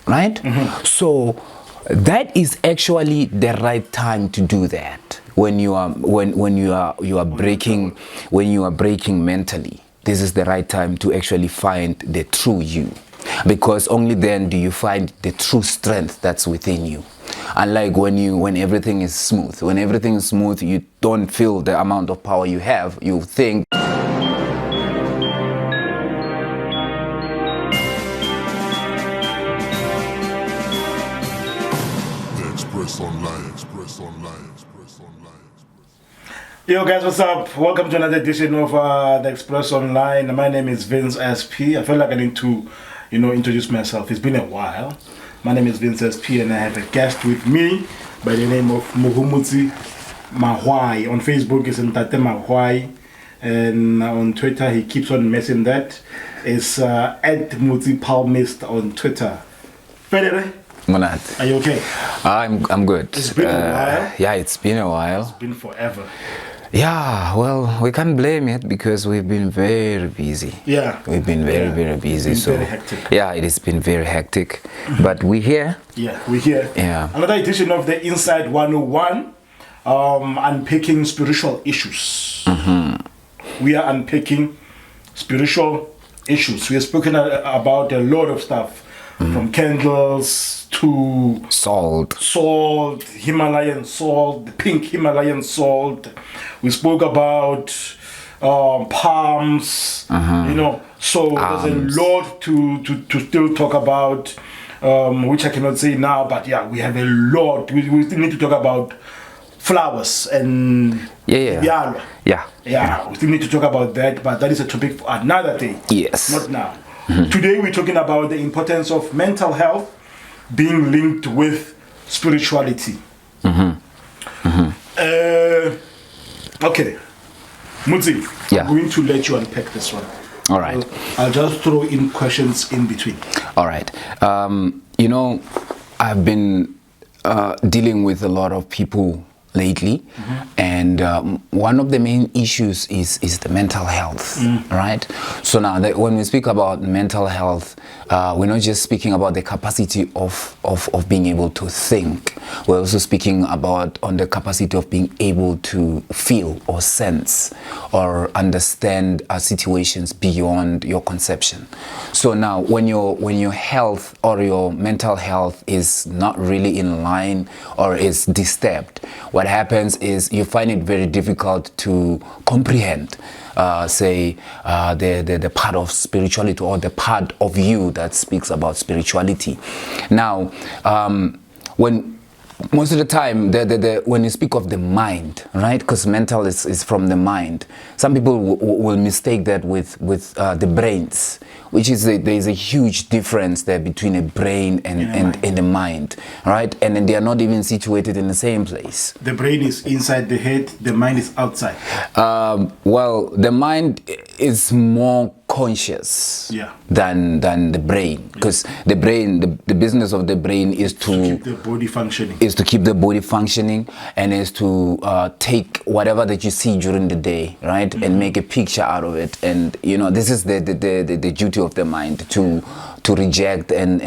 right? So that is actually the right time to do that. When you are breaking mentally, this is the right time to actually find the true you, because only then do you find the true strength that's within you. Unlike when everything is smooth. When everything is smooth, you don't feel the amount of power you have. You think Express Online. Yo guys, what's up? Welcome to another edition of the Express Online. My name is Vince SP. I feel like I need to, introduce myself. It's been a while. My name is Vince SP and I have a guest with me by the name of Muhumuzi Mahwai. On Facebook it's Ntate Mahwai, and on Twitter he keeps on messing that. It's @Muzi Palmist on Twitter. Federe? Monat. Are you okay? I'm good. It's been a while. Yeah, it's been a while. It's been forever. Yeah, well, we can't blame it because we've been very busy. Yeah. We've been very busy. It's been so very hectic. Yeah, it has been very hectic. But we're here. Yeah, we're here. Yeah. Another edition of the Inside 101, unpicking spiritual issues. We are unpicking spiritual issues. We have spoken about a lot of stuff. From candles to Salt, Himalayan salt, the pink Himalayan salt. We spoke about palms, so there's a lot to still talk about, which I cannot say now, but yeah, we have a lot. We still need to talk about flowers and yeah. We still need to talk about that, but that is a topic for another day. Yes. Not now. Today we're talking about the importance of mental health being linked with spirituality. Okay, Muzi, Yeah. I'm going to let you unpack this one. All right. I'll just throw in questions in between. All right. I've been dealing with a lot of people lately, and one of the main issues is the mental health, right? So now when we speak about mental health, we're not just speaking about the capacity of being able to think. We're also speaking about on the capacity of being able to feel or sense or understand situations beyond your conception. So now when your health or your mental health is not really in line or is disturbed, what happens is you find it very difficult to comprehend the part of spirituality or the part of you that speaks about spirituality. Now, when most of the time, when you speak of the mind, right? Because mental is from the mind. Some people will mistake that with the brains, which is there is a huge difference there between a brain and the mind, right? And then they are not even situated in the same place. The brain is inside the head, the mind is outside. Well, the mind is more conscious than the brain, because the brain, the business of the brain is to keep the body functioning. Is to keep the body functioning, and is to take whatever that you see during the day, right, and make a picture out of it. And this is the duty of the mind to reject and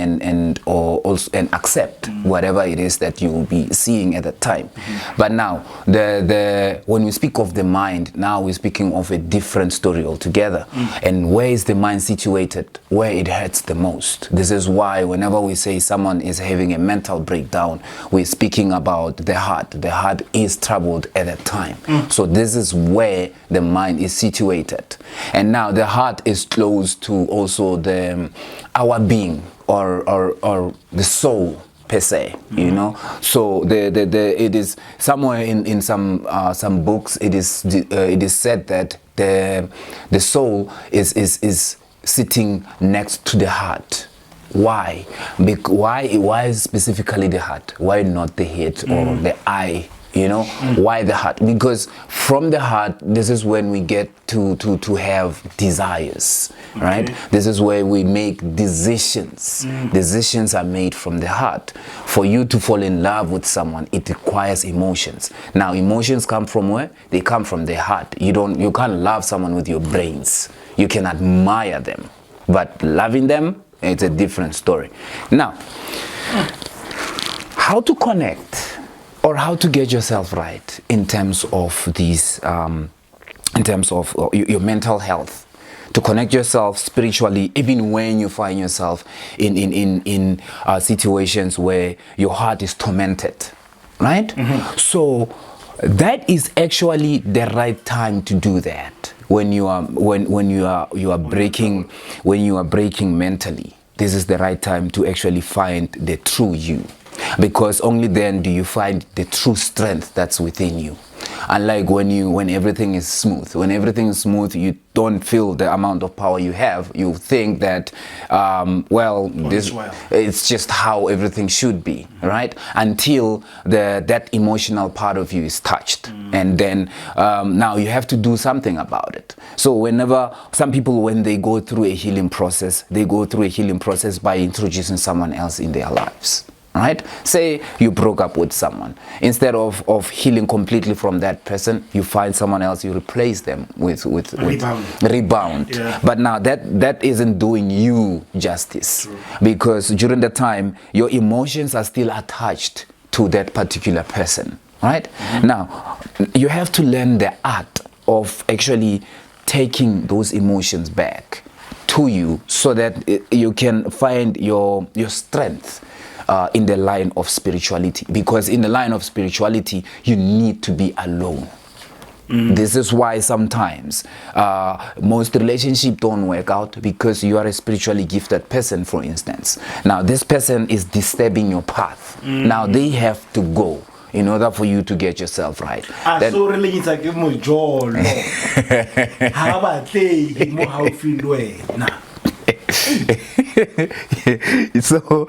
accept whatever it is that you will be seeing at that time. But now when we speak of the mind, now we're speaking of a different story altogether. And where is the mind situated? Where it hurts the most. This is why whenever we say someone is having a mental breakdown, we're speaking about the heart. The heart is troubled at that time. So this is where the mind is situated. And now the heart is close to also our being or the soul per se, So it is somewhere in some books it is said that the soul is sitting next to the heart. Why? Why specifically the heart? Why not the head or the eye? Why the heart? Because from the heart, this is when we get to have desires, right? This is where we make decisions. Decisions are made from the heart. For you to fall in love with someone, it requires emotions. Now, emotions come from where? They come from the heart. You can't love someone with your brains. You can admire them, but loving them, it's a different story. Now, How to connect or how to get yourself right in terms of these, in terms of your mental health, to connect yourself spiritually, even when you find yourself in situations where your heart is tormented, right? So that is actually the right time to do that. When you are breaking mentally, this is the right time to actually find the true you, because only then do you find the true strength that's within you. Unlike when everything is smooth. When everything is smooth, you don't feel the amount of power you have. You think that, it's just how everything should be, right? Until that emotional part of you is touched. And then now you have to do something about it. So whenever some people, when they go through a healing process, they go through a healing process by introducing someone else in their lives. Right? Say you broke up with someone. Instead of healing completely from that person, you find someone else, you replace them with rebound. Yeah. But now that isn't doing you justice. True. Because during the time, your emotions are still attached to that particular person. Right? Now, you have to learn the art of actually taking those emotions back to you so that you can find your strength in the line of spirituality. Because in the line of spirituality, you need to be alone. This is why sometimes most relationships don't work out, because you are a spiritually gifted person, for instance. Now this person is disturbing your path. Now they have to go in order for you to get yourself right. So really it's like more joy. How about they more how feel way now? So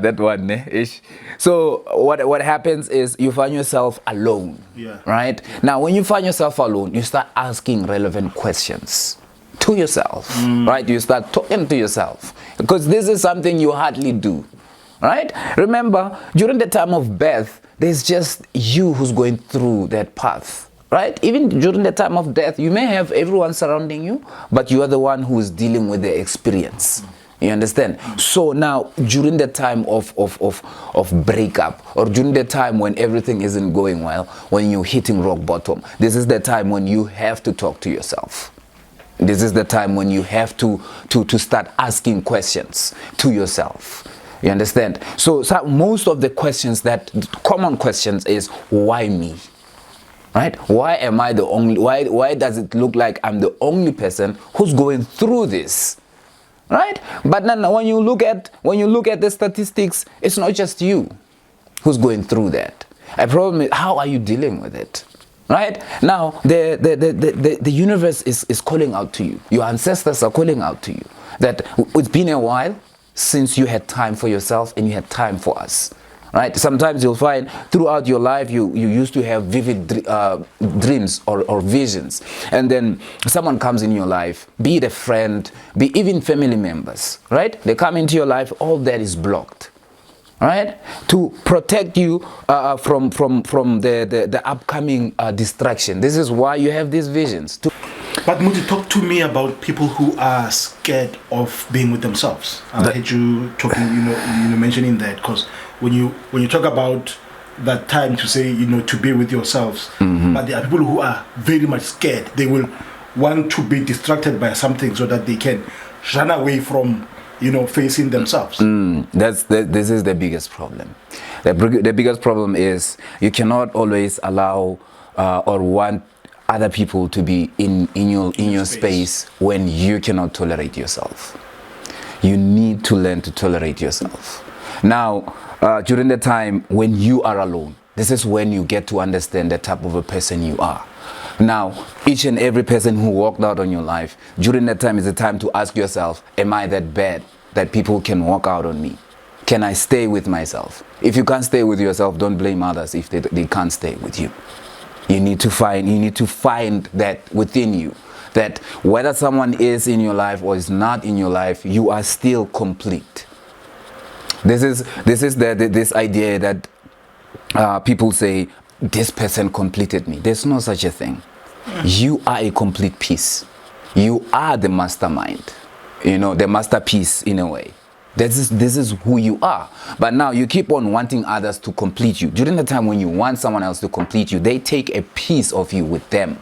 that one ish. So what happens is you find yourself alone. Yeah. Right? Now when you find yourself alone, you start asking relevant questions to yourself. Right? You start talking to yourself, because this is something you hardly do. Right? Remember, during the time of birth, there's just you who's going through that path. Right? Even during the time of death, you may have everyone surrounding you, but you are the one who is dealing with the experience. You understand? So now, during the time of breakup, or during the time when everything isn't going well, when you're hitting rock bottom, this is the time when you have to talk to yourself. This is the time when you have to start asking questions to yourself. You understand? So most of the questions, common questions is, why me? Right? Why am I the only? Why does it look like I'm the only person who's going through this? Right? But then when you look at the statistics, it's not just you who's going through that. A problem is, how are you dealing with it? Right? Now the universe is calling out to you. Your ancestors are calling out to you that it's been a while since you had time for yourself and you had time for us. Right? Sometimes you'll find throughout your life you used to have vivid dreams or visions, and then someone comes in your life, be it a friend, be even family members, right? They come into your life, all that is blocked, right? To protect you from the upcoming distraction. This is why you have these visions. But Muti, talk to me about people who are scared of being with themselves. I heard you talking, mentioning that, because when you talk about that time to say, to be with yourselves, but there are people who are very much scared. They will want to be distracted by something so that they can run away from, facing themselves. This is the biggest problem. The biggest problem is you cannot always allow or want other people to be in your space when you cannot tolerate yourself. You need to learn to tolerate yourself. Now, during the time when you are alone, this is when you get to understand the type of a person you are. Now, each and every person who walked out on your life, during that time is the time to ask yourself, am I that bad that people can walk out on me? Can I stay with myself? If you can't stay with yourself, don't blame others if they can't stay with you. You need to find that within you, that whether someone is in your life or is not in your life, you are still complete. This is this idea that people say, this person completed me. There's no such a thing. You are a complete piece. You are the mastermind, the masterpiece in a way. This is who you are. But now you keep on wanting others to complete you. During the time when you want someone else to complete you, they take a piece of you with them.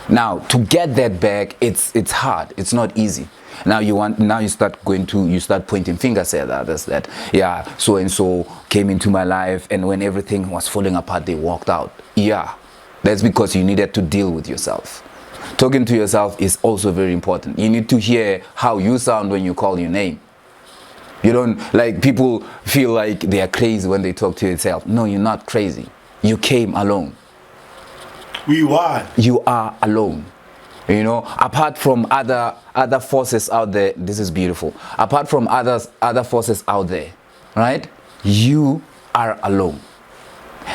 Now to get that back, it's hard. It's not easy. Now you start pointing fingers at others that, yeah, so and so came into my life, and when everything was falling apart, they walked out. Yeah, that's because you needed to deal with yourself. Talking to yourself is also very important. You need to hear how you sound when you call your name. You don't, like, people feel like they are crazy when they talk to yourself. No, you're not crazy. You came alone. You are alone. You know, apart from other forces out there, this is beautiful. Apart from other forces out there, right? You are alone.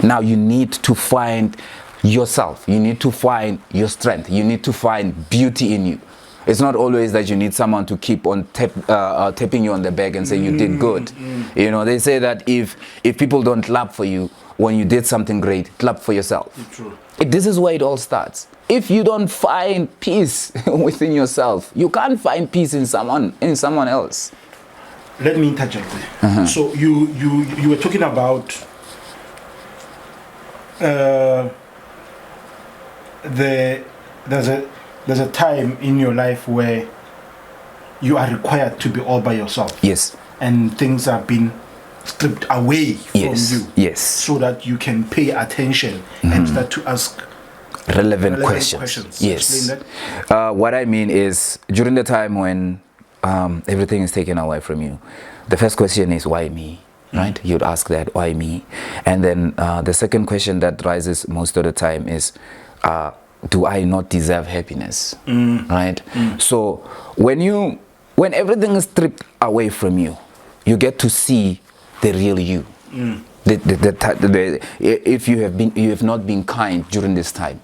Now you need to find yourself. You need to find your strength. You need to find beauty in you. It's not always that you need someone to keep on tapping you on the back and say you did good. You know, they say that if people don't clap for you when you did something great, clap for yourself. True. This is where it all starts. If you don't find peace within yourself, you can't find peace in someone else. Let me interject there. So you were talking about there's a time in your life where you are required to be all by yourself. Yes. And things are being stripped away from you. Yes. So that you can pay attention and start to ask relevant questions. Yes. Explain that. What I mean is, during the time when everything is taken away from you, the first question is, why me? Right? You'd ask that, why me? And then the second question that rises most of the time is, do I not deserve happiness? Right? So when everything is stripped away from you, you get to see the real you. If you have not been kind during this time,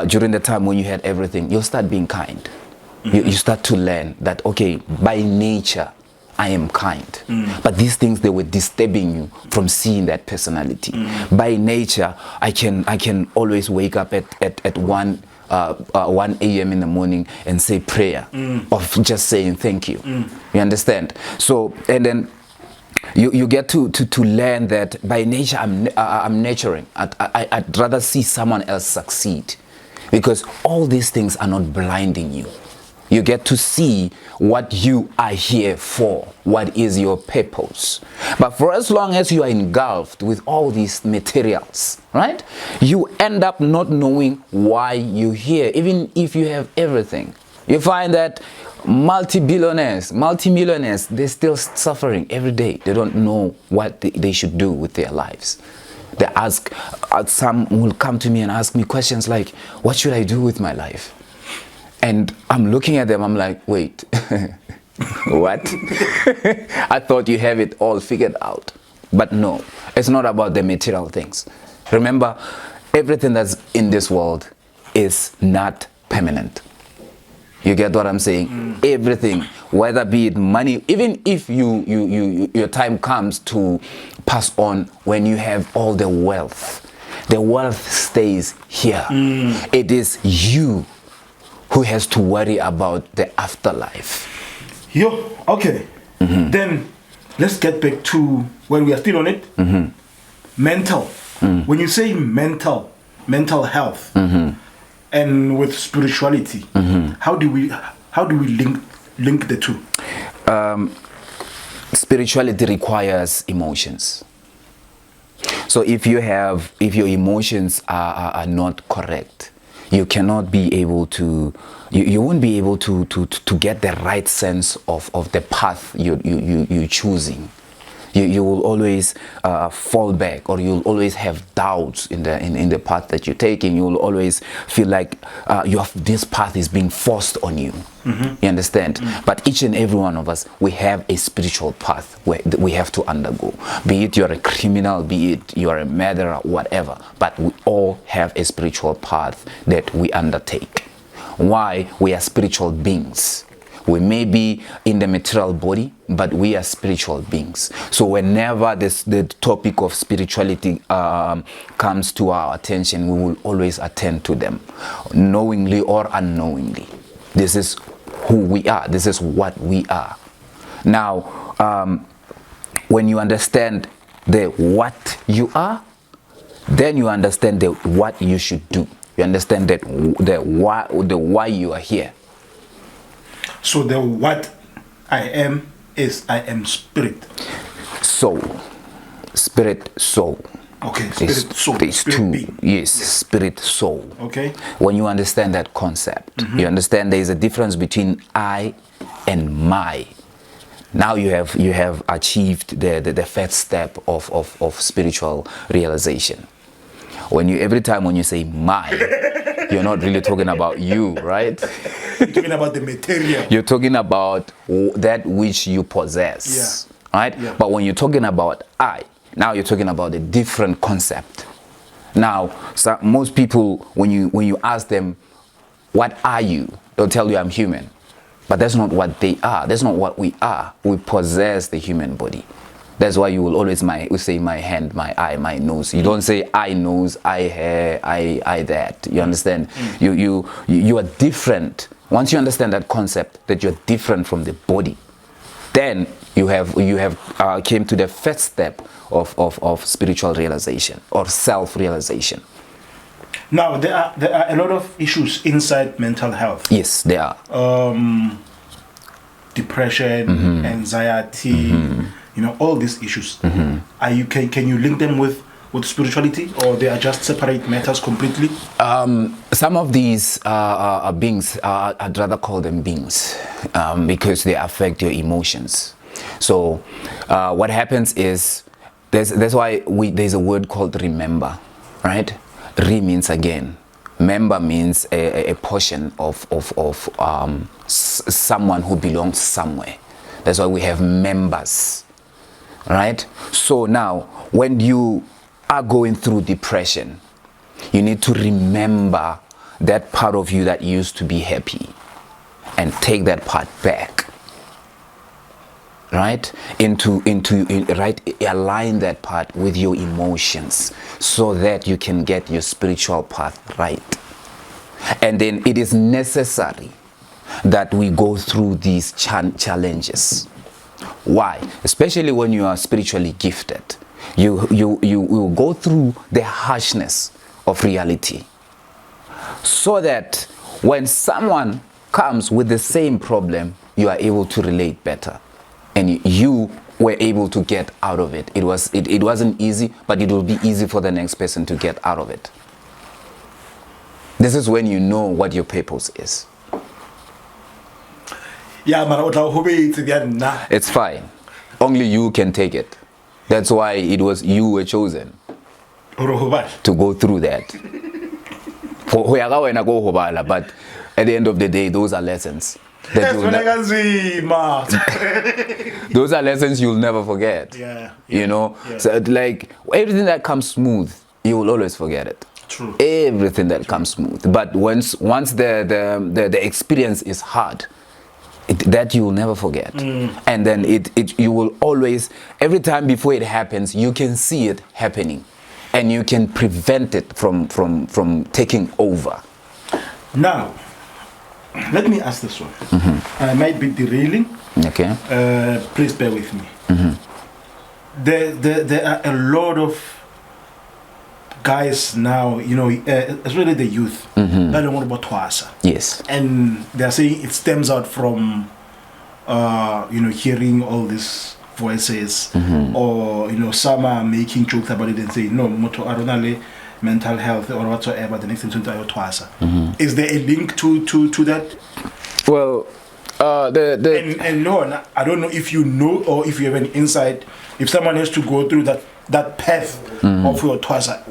during the time when you had everything, you'll start being kind. You start to learn that, okay, by nature I am kind, but these things, they were disturbing you from seeing that personality. By nature, I can always wake up at 1 a.m. in the morning and say prayer, of just saying thank you. You understand? So, and then you get to learn that by nature I'm nurturing. I'd rather see someone else succeed, because all these things are not blinding you. You get to see what you are here for, what is your purpose. But for as long as you are engulfed with all these materials, right, you end up not knowing why you're here, even if you have everything. You find that multi-millionaires, they're still suffering every day. They don't know what they should do with their lives. They ask, some will come to me and ask me questions like, what should I do with my life? And I'm looking at them, I'm like, wait, what? I thought you have it all figured out. But no, it's not about the material things. Remember, everything that's in this world is not permanent. You get what I'm saying? Everything, whether be it money, even if your time comes to pass on, when you have all the wealth stays here. It is you who has to worry about the afterlife. Okay. Then let's get back to when we are still on it. Mental. When you say mental health, and with spirituality, how do we link the two? Spirituality requires emotions. So if your emotions are not correct, you cannot be able to, you won't be able to get the right sense of the path you're choosing. You will always fall back, or you'll always have doubts in the path that you're taking. You will always feel like this path is being forced on you. You understand? But each and every one of us, we have a spiritual path where we have to undergo. Be it you're a criminal, be it you're a murderer, whatever. But we all have a spiritual path that we undertake. Why? We are spiritual beings. We may be in the material body, but we are spiritual beings. So whenever the topic of spirituality comes to our attention, we will always attend to them, knowingly or unknowingly. This is who we are. This is what we are. Now, when you understand the what you are, then you understand the what you should do. You understand that the why you are here. So the what I am is I am spirit. Soul, spirit, soul. Okay, spirit, soul. There's Spirit two. being. Yes, spirit, soul. Okay. When you understand that concept, you understand there is a difference between I and my. Now you have achieved the first step of spiritual realization. Every time when you say my, you're not really talking about you, right? You're talking about the material. You're talking about that which you possess, right? Yeah. But when you're talking about I, now you're talking about a different concept. Now, most people, when you ask them, what are you? They'll tell you I'm human. But that's not what they are. That's not what we are. We possess the human body. That's why you will always say my hand, my eye, my nose. You don't say I nose, I hair, I that. You understand? You are different. Once you understand that concept, that you're different from the body, then you have came to the first step of spiritual realization or self-realization. Now there are a lot of issues inside mental health. Yes, they are. Depression, anxiety, all these issues. Are you can you link them with spirituality, or they are just separate matters completely? Some of these are beings, I'd rather call them beings, because they affect your emotions. So what happens is, that's why there's a word called remember, right? Re means again. Member means a portion of someone who belongs somewhere. That's why we have members, right? So now, when you are going through depression, you need to remember that part of you that used to be happy and take that part back, right? Align that part with your emotions so that you can get your spiritual path right. And then it is necessary that we go through these challenges. Why? Especially when you are spiritually gifted. You will go through the harshness of reality, so that when someone comes with the same problem, you are able to relate better, and you were able to get out of it. It wasn't easy, but it will be easy for the next person to get out of it. This is when you know what your purpose is. It's fine. Only you can take it. That's why you were chosen to go through that. But at the end of the day, those are lessons. Those are lessons you'll never forget. Yeah. So like everything that comes smooth, you will always forget it. True. Everything that comes smooth. But once the experience is hard, that you will never forget. And then you will always, every time before it happens, you can see it happening, and you can prevent it from taking over. Now, let me ask this one. I might be derailing. Okay. Please bear with me. There are a lot of guys now, especially the youth, that don't want about Twasa. Yes. And they're saying it stems out from, hearing all these voices, or, some are making jokes about it and saying, no, moto aronale, mental health or whatsoever, the next thing to Twasa. Is there a link to that? Well, and no, I don't know if you know or if you have any insight. If someone has to go through that path of your Twasa,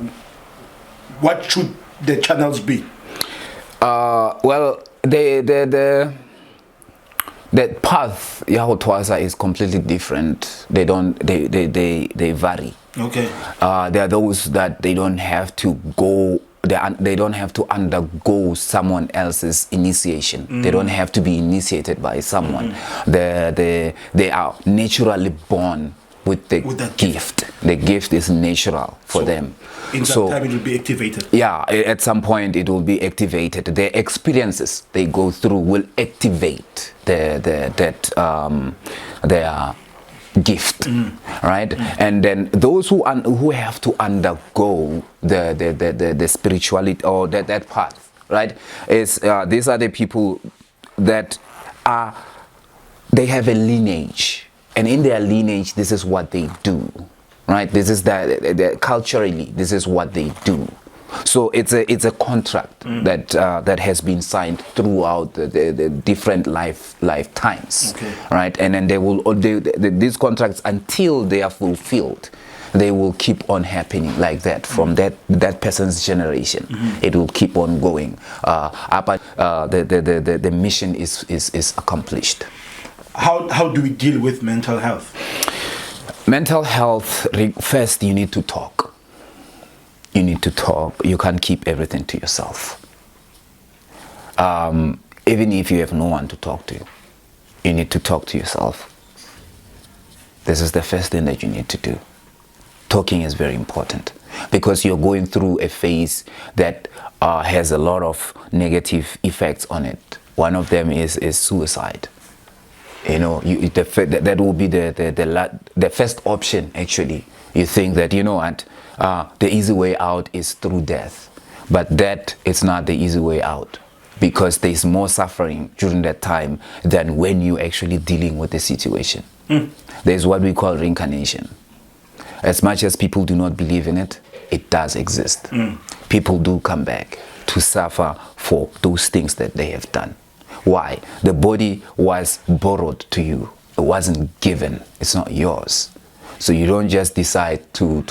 what should the channels be? Well, the path Yahoo Twasa is completely different. They vary. Okay. There are those that they don't have to go. They don't have to undergo someone else's initiation. They don't have to be initiated by someone. They are naturally born with the gift. The gift is natural for them. In some time it will be activated. Yeah, at some point it will be activated. The experiences they go through will activate their gift, right? And then those who have to undergo the spirituality or that path, right? Is these are the people that they have a lineage, and in their lineage, this is what they do, right? This is culturally, this is what they do. So it's a contract that has been signed throughout the different lifetimes, right? And then these contracts, until they are fulfilled, they will keep on happening like that from that person's generation. It will keep on going up. The mission is accomplished. How do we deal with mental health? Mental health, first you need to talk. You need to talk. You can't keep everything to yourself. Even if you have no one to talk to, you need to talk to yourself. This is the first thing that you need to do. Talking is very important because you're going through a phase that has a lot of negative effects on it. One of them is suicide. You know, that will be the first option. Actually, you think that, you know what, the easy way out is through death, but that is not the easy way out, because there is more suffering during that time than when you're actually dealing with the situation. There's what we call reincarnation. As much as people do not believe in it, it does exist. People do come back to suffer for those things that they have done. Why? The body was borrowed to you. It wasn't given. It's not yours. So you don't just decide to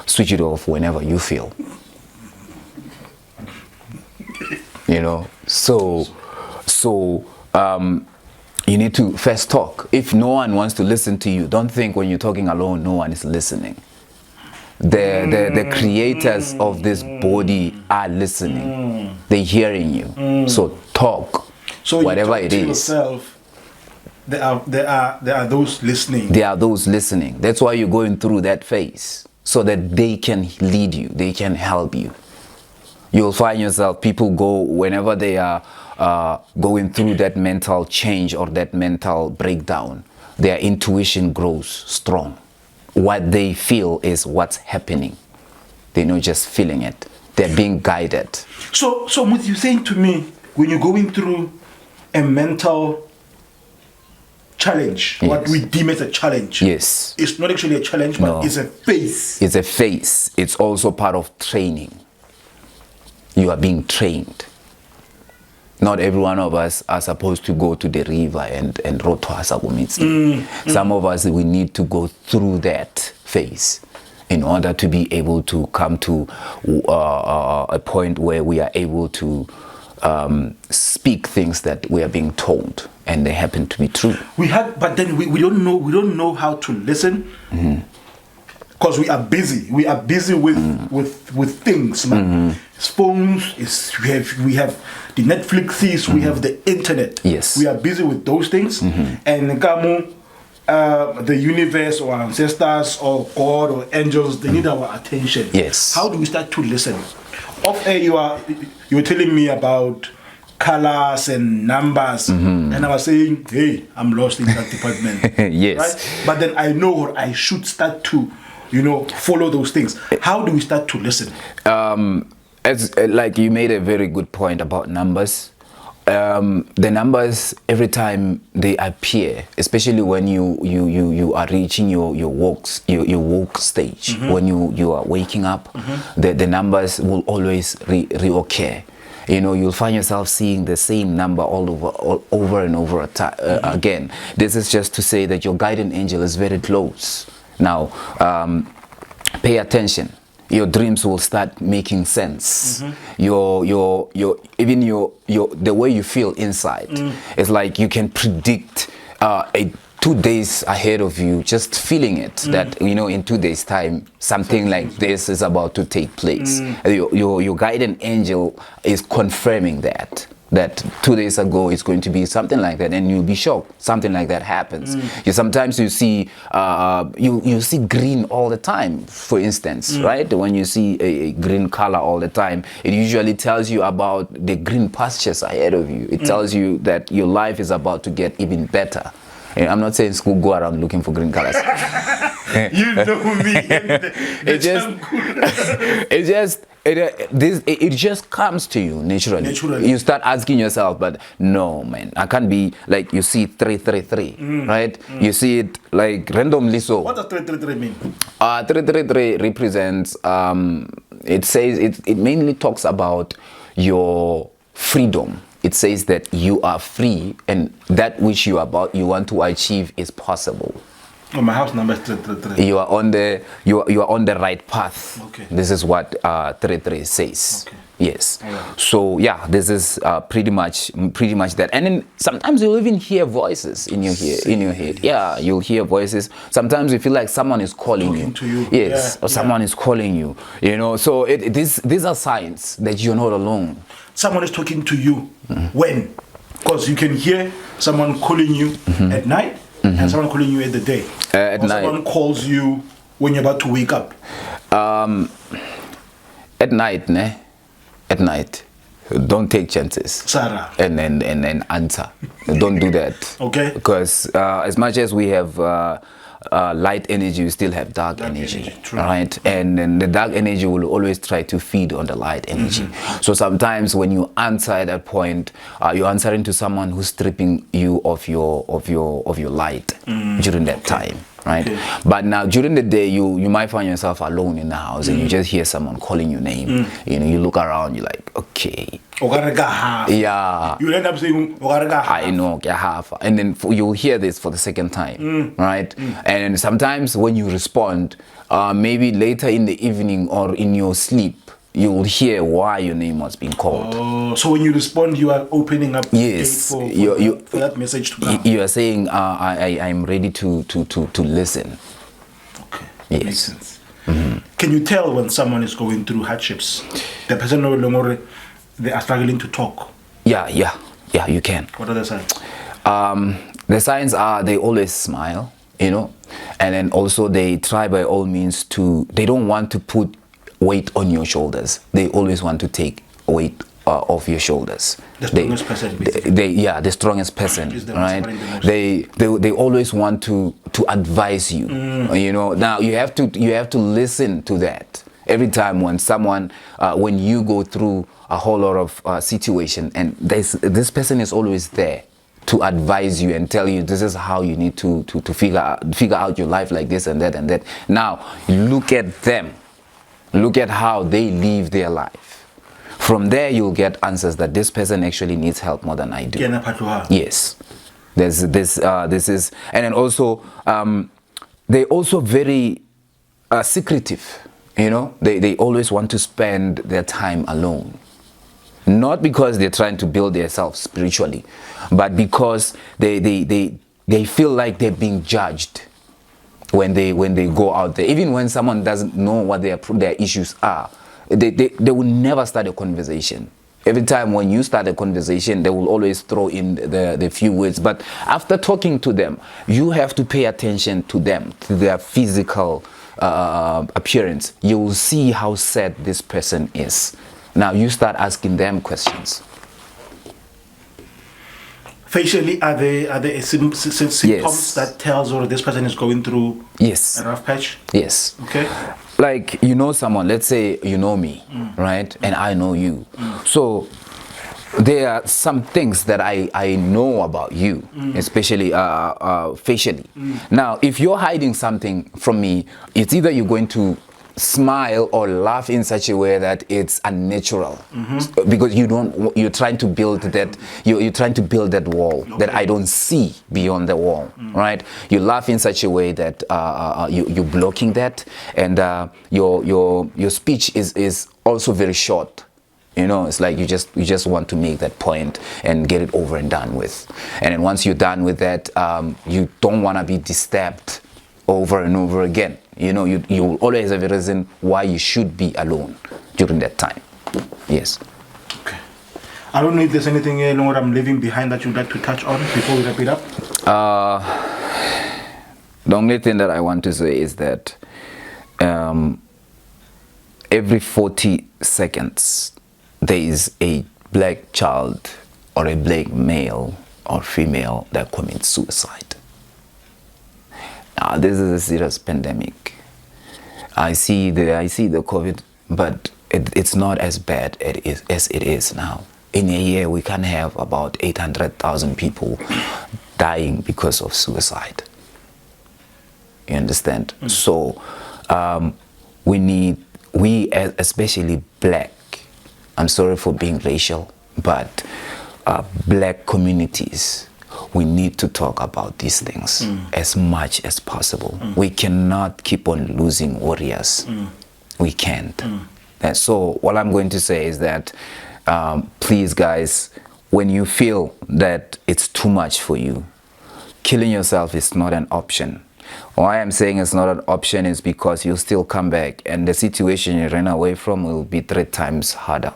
switch it off whenever you feel. You know, so you need to first talk. If no one wants to listen to you, don't think when you're talking alone, no one is listening. The creators of this body are listening. They're hearing you. So talk. So whatever you talk it to is. Yourself, there are those listening. There are those listening. That's why you're going through that phase, so that they can lead you, they can help you. You'll find yourself, people go, whenever they are going through that mental change or that mental breakdown, their intuition grows strong. What they feel is what's happening. They're not just feeling it. They're being guided. So what you're saying to me, when you're going through a mental challenge, Yes. what we deem as a challenge, Yes. it's not actually a challenge, but No. it's a phase. It's a phase. It's also part of training. You are being trained. Not every one of us are supposed to go to the river and row to Asagumitsi. Some of us, we need to go through that phase in order to be able to come to a point where we are able to speak things that we are being told and they happen to be true. But then we don't know how to listen, because we are busy. We are busy with things, man. It's phones. We have the Netflixes. We have the internet. Yes. We are busy with those things, and the universe or ancestors or God or angels, they need our attention. Yes. How do we start to listen? Off air, you were telling me about colors and numbers, and I was saying, hey, I'm lost in that department. Yes. Right? But then I know I should start to, follow those things. How do we start to listen? Like you made a very good point about numbers. The numbers, every time they appear, especially when you are reaching your woke stage, when you are waking up, the numbers will always reoccur. You'll find yourself seeing the same number all over and over again. This is just to say that your guardian angel is very close. Now, pay attention. Your dreams will start making sense. Even the way you feel inside. It's like you can predict 2 days ahead of you, just feeling it, that in 2 days time something like this is about to take place. Your guardian angel is confirming that 2 days ago it's going to be something like that, and you'll be shocked something like that happens. Sometimes you see you see green all the time, for instance, right? When you see a green color all the time, it usually tells you about the green pastures ahead of you. It tells you that your life is about to get even better. And I'm not saying school go around looking for green colors. You know me. It just comes to you naturally. Naturally. You start asking yourself, but no, man, I can't be like you see 333, right? You see it like randomly. So What does 333 mean? 333 represents. It says it mainly talks about your freedom. It says that you are free, and that which you want to achieve is possible. Oh, my house number is 333. You are on the right path. Okay. This is what 33 says. Okay. Yes. Alright. So yeah, this is pretty much that. And then sometimes you'll even hear voices in your head. Yeah, you'll hear voices. Sometimes you feel like someone is calling Talking to you. Yes, Yeah, or someone is calling you. You know. So these are signs that you're not alone. Someone is talking to you. When? Because you can hear someone calling you at night and someone calling you at the day. At or night. someone calls you when you're about to wake up. At night, ne? At night, don't take chances. Sarah. And then answer. Don't do that. Okay. Because as much as we have light energy, we still have dark energy. True. Right? And then the dark energy will always try to feed on the light energy. So sometimes when you answer at that point, you're answering to someone who's stripping you of your light during that time. Right? Okay. But now during the day, you might find yourself alone in the house and you just hear someone calling your name. You know, you look around, you're like, okay. Yeah. You end up saying, I know, and then you'll hear this for the second time, right? And sometimes when you respond, maybe later in the evening or in your sleep, you will hear why your name was being called. Oh, so when you respond, you are opening up the Yes, gate for that message to come. You are saying, I'm ready to listen. Okay, Yes. makes sense. Can you tell when someone is going through hardships? The person no longer, they are struggling to talk. Yeah, you can. What are the signs? The signs are they always smile, you know, and then also they try by all means they don't want to put weight on your shoulders. They always want to take weight off your shoulders. The strongest person, basically. The strongest person, Is the one right? suffering the most. They always want to advise you. You know, now you have to listen to that every time when someone when you go through a whole lot of situation, and this person is always there to advise you and tell you this is how you need to figure out your life, like this and that and that. Now look at them. Look at how they live their life. From there, you'll get answers that this person actually needs help more than I do. Yes. This is, and then also, they're also very secretive. You know, they always want to spend their time alone. Not because they're trying to build themselves spiritually, but because they feel like they're being judged when they go out there. Even when someone doesn't know what their issues are, they will never start a conversation. Every time when you start a conversation, they will always throw in the few words. But after talking to them, you have to pay attention to them, to their physical appearance. You will see how sad this person is. Now you start asking them questions. Facially, are there symptoms Yes. that tells or this person is going through Yes. a rough patch? Yes. Okay. Like, you know someone, let's say you know me, right? And I know you. So there are some things that I know about you, especially facially. Now, if you're hiding something from me, it's either you're going to smile or laugh in such a way that it's unnatural, because you're trying to build that you're trying to build that wall that I don't see beyond the wall, right? You laugh in such a way that you're blocking that, and your speech is also very short. You know, it's like you just want to make that point and get it over and done with. And then once you're done with that, you don't want to be disturbed over and over again. You know, you will always have a reason why you should be alone during that time. Yes. Okay. I don't know if there's anything I'm leaving behind that you'd like to touch on before we wrap it up. The only thing that I want to say is that every 40 seconds there is a black child or a black male or female that commits suicide. This is a serious pandemic. I see the COVID, but it's not as bad as it is now. In a year, we can have about 800,000 people dying because of suicide. You understand? So especially black, I'm sorry for being racial, but black communities, we need to talk about these things as much as possible. We cannot keep on losing warriors. We can't. And so what I'm going to say is that please guys, when you feel that it's too much for you, killing yourself is not an option. Why I'm saying it's not an option is because you'll still come back and the situation you ran away from will be 3 times harder.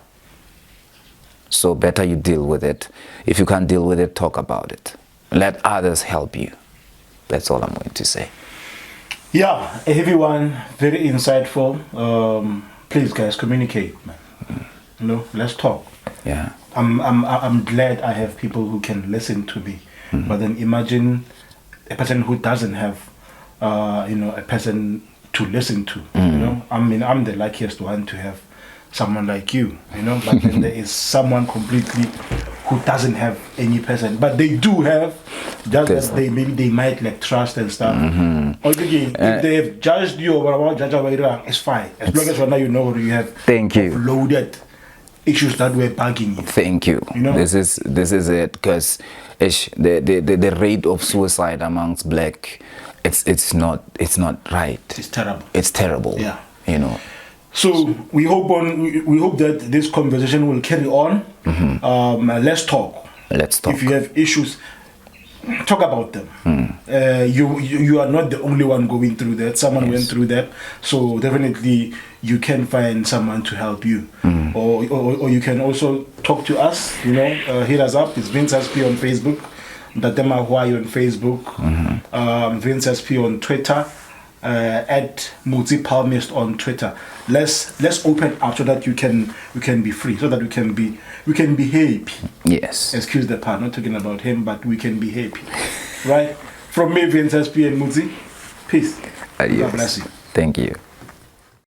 So better you deal with it. If you can't deal with it, talk about it. Let others help you. That's all I'm going to say. Yeah, everyone, very insightful. Please guys, communicate, man. You know, let's talk. Yeah. I'm glad I have people who can listen to me. But then imagine a person who doesn't have a person to listen to. You know, I mean, I'm the luckiest one to have someone like you, you know, but then there is someone completely who doesn't have any person, but they do have, just that maybe they might lack trust and stuff. Or again, if they have judged you or about judge wrong, it's fine. As long as now you know you have loaded issues that were bugging you. Thank you. You know? This is it, because the rate of suicide amongst black, it's not right. It's terrible. It's terrible. Yeah. You know. So we hope that this conversation will carry on. Let's talk. Let's talk. If you have issues, talk about them. You are not the only one going through that. Someone went through that. So definitely you can find someone to help you. Or you can also talk to us. You know, hit us up. It's Vince SP on Facebook. Datema Huayi on Facebook. Vince SP on Twitter. At Mutsi Palmist on Twitter. Let's open up so that we can be free, so that we can be happy. Yes. Excuse the part, not talking about him, but we can be happy. Right? From me, Vince SP and Mutsi. Peace. Adios. God bless you. Thank you.